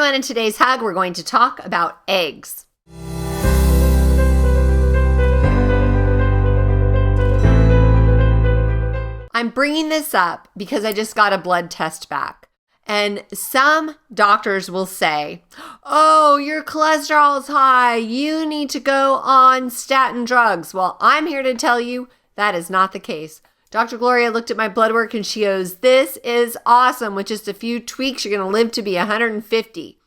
everyone. In today's hug, we're going to talk about eggs. I'm bringing this up because I just got a blood test back. And some doctors will say, oh, your cholesterol is high. You need to go on statin drugs. Well, I'm here to tell you that is not the case. Dr. Gloria looked at my blood work and she goes, this is awesome. With just a few tweaks, you're going to live to be 150.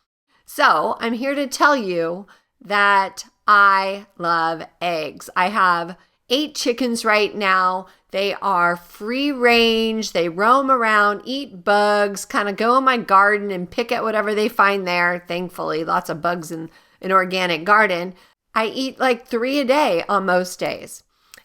So I'm here to tell you that I love eggs. I have 8 chickens right now. They are free range. They roam around, eat bugs, kind of go in my garden and pick at whatever they find there. Thankfully, lots of bugs in an organic garden. I eat like 3 a day on most days.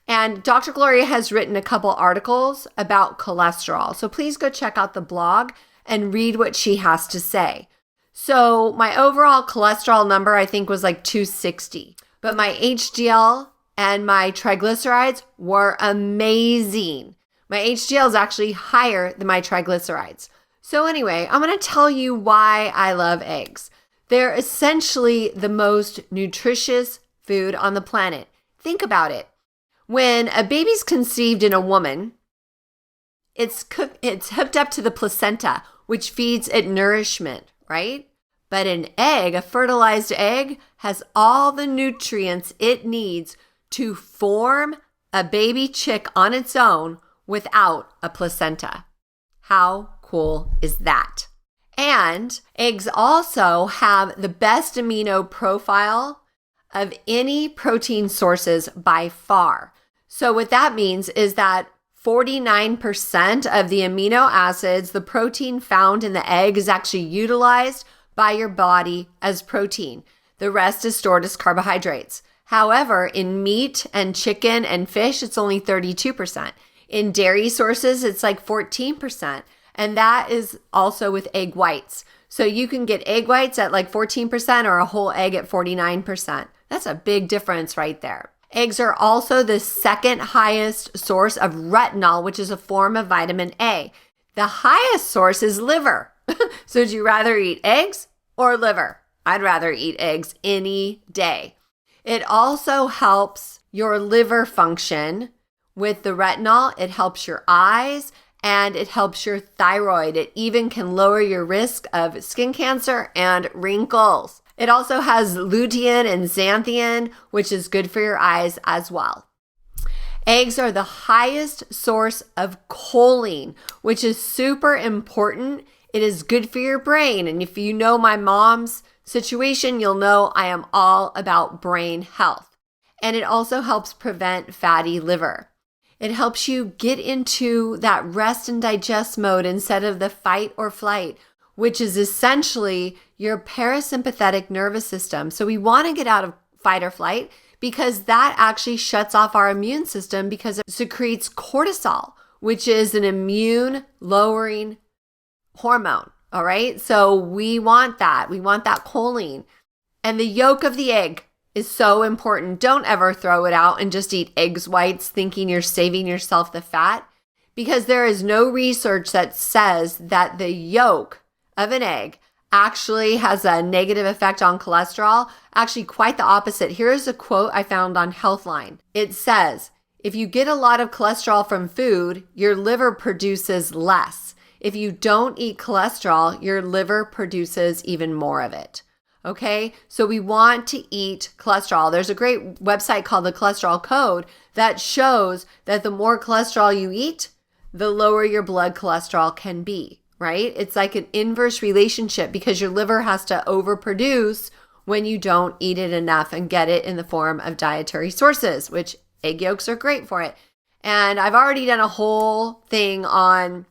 And Dr. Gloria has written a couple articles about cholesterol. So please go check out the blog and read what she has to say. So my overall cholesterol number, I think, was like 260. But my HDL and my triglycerides were amazing. My HDL is actually higher than my triglycerides. So anyway, I'm going to tell you why I love eggs. They're essentially the most nutritious food on the planet. Think about it. When a baby's conceived in a woman, it's hooked up to the placenta, which feeds it nourishment, right? But an egg, a fertilized egg, has all the nutrients it needs to form a baby chick on its own without a placenta. How cool is that? And eggs also have the best amino profile of any protein sources by far. So what that means is that 49% of the amino acids, the protein found in the egg, is actually utilized by your body as protein. The rest is stored as carbohydrates. However, in meat and chicken and fish, it's only 32%. In dairy sources, it's like 14%. And that is also with egg whites. So you can get egg whites at like 14% or a whole egg at 49%. That's a big difference right there. Eggs are also the second highest source of retinol, which is a form of vitamin A. The highest source is liver. So would you rather eat eggs or liver? I'd rather eat eggs any day. It also helps your liver function with the retinol. It helps your eyes and it helps your thyroid. It even can lower your risk of skin cancer and wrinkles. It also has lutein and xanthan, which is good for your eyes as well. Eggs are the highest source of choline, which is super important. It is good for your brain. And if you know my mom's situation, you'll know I am all about brain health. And it also helps prevent fatty liver. It helps you get into that rest and digest mode instead of the fight or flight, which is essentially your parasympathetic nervous system. So we want to get out of fight or flight because that actually shuts off our immune system because it secretes cortisol, which is an immune lowering hormone. All right. So we want that. We want that choline. And the yolk of the egg is so important. Don't ever throw it out and just eat eggs whites thinking you're saving yourself the fat, because there is no research that says that the yolk of an egg actually has a negative effect on cholesterol. Actually, quite the opposite. Here's a quote I found on Healthline. It says, if you get a lot of cholesterol from food, your liver produces less. If you don't eat cholesterol, your liver produces even more of it. Okay, so we want to eat cholesterol. There's a great website called the Cholesterol Code that shows that the more cholesterol you eat, the lower your blood cholesterol can be, right? It's like an inverse relationship because your liver has to overproduce when you don't eat it enough and get it in the form of dietary sources, which egg yolks are great for it. And I've already done a whole thing on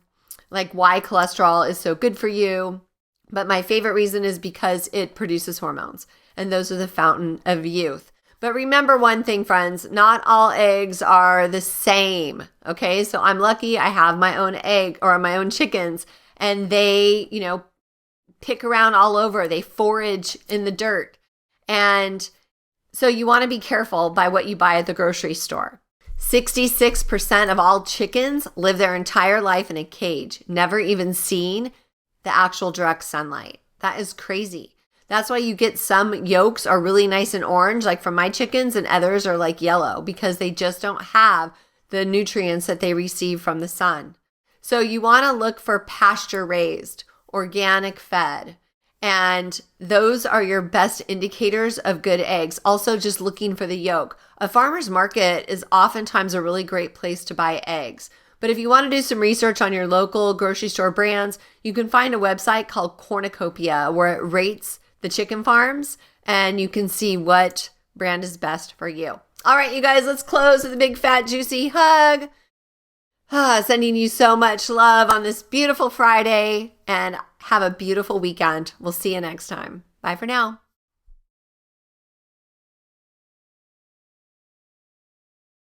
like why cholesterol is so good for you. But my favorite reason is because it produces hormones, and those are the fountain of youth. But remember one thing, friends, not all eggs are the same, okay? So I'm lucky I have my own egg or my own chickens, and they, pick around all over. They forage in the dirt. And so you want to be careful by what you buy at the grocery store. 66% of all chickens live their entire life in a cage, never even seeing the actual direct sunlight. That is crazy. That's why you get some yolks are really nice and orange, like from my chickens, and others are like yellow because they just don't have the nutrients that they receive from the sun. So you want to look for pasture raised, organic fed, and those are your best indicators of good eggs. Also, just looking for the yolk. A farmer's market is oftentimes a really great place to buy eggs. But if you want to do some research on your local grocery store brands, you can find a website called Cornucopia where it rates the chicken farms and you can see what brand is best for you. All right, you guys, let's close with a big fat juicy hug. Sending you so much love on this beautiful Friday and have a beautiful weekend. We'll see you next time. Bye for now.